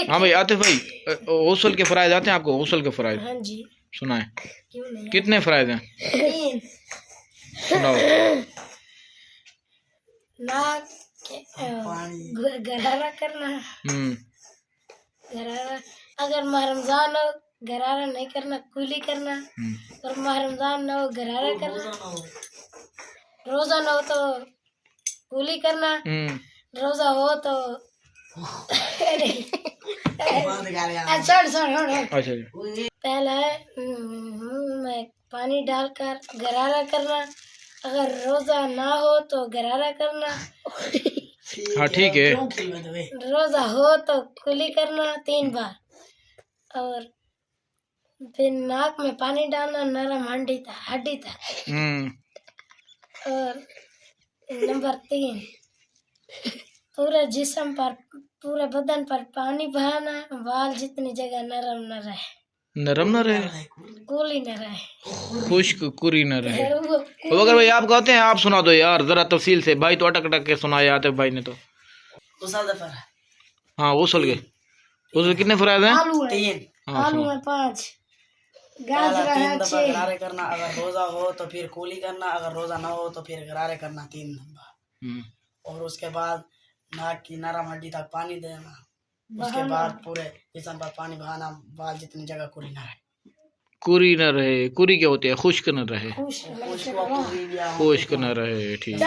हाँ भाई आतिफ भाई, गौसल के फ़राइज़ आते हैं आपको? गौसल के फ़राइज़ हाँ जी। सुनाए। क्यों नहीं? कितने फ़राइज़ हैं? 3। सुनाओ। नाक गरारा करना, गरारा अगर माह रमजान हो गरारा नहीं करना, कुली करना। और माह रमजान ना हो गरारा करना, रोजा ना हो तो कुली करना, रोजा हो तो अच्छा पहला है मुंह में पानी डालकर गरारा करना, अगर रोजा ना हो तो गरारा करना, हाँ ठीक है। रोजा हो तो कुली करना 3 बार, और फिर नाक में पानी डालना नरम हड्डी तक। और नंबर 3 पूरे जिस्म पर, पूरे बदन पर पानी बहाना, बाल जितनी जगह नरम न रहे, नरम न रहे, कूली न रहे, खुश्क कुरी न रहे। तो अगर भाई आप कहते हैं, आप सुना दो यार जरा तफसील से। भाई तो अटक अटक के सुनाया आतिफ भाई ने तो। हाँ गौसल के, गौसल कितने फ़राइज़ हैं? 3। आलू है 5, गाजर है 6। गरारे करना अगर रोजा हो तो फिर कुली करना, अगर रोजा ना हो तो फिर गरारे करना 3 नंबर। और उसके बाद नाक की नरम हड्डी तक पानी देना, उसके बाद पूरे जिस्म पर पानी बहाना, बाल जितनी जगह कुरी ना रहे। कुरी न रहे, कुरी क्या होती है? खुश्क न रहे, खुश्क न रहे, ठीक।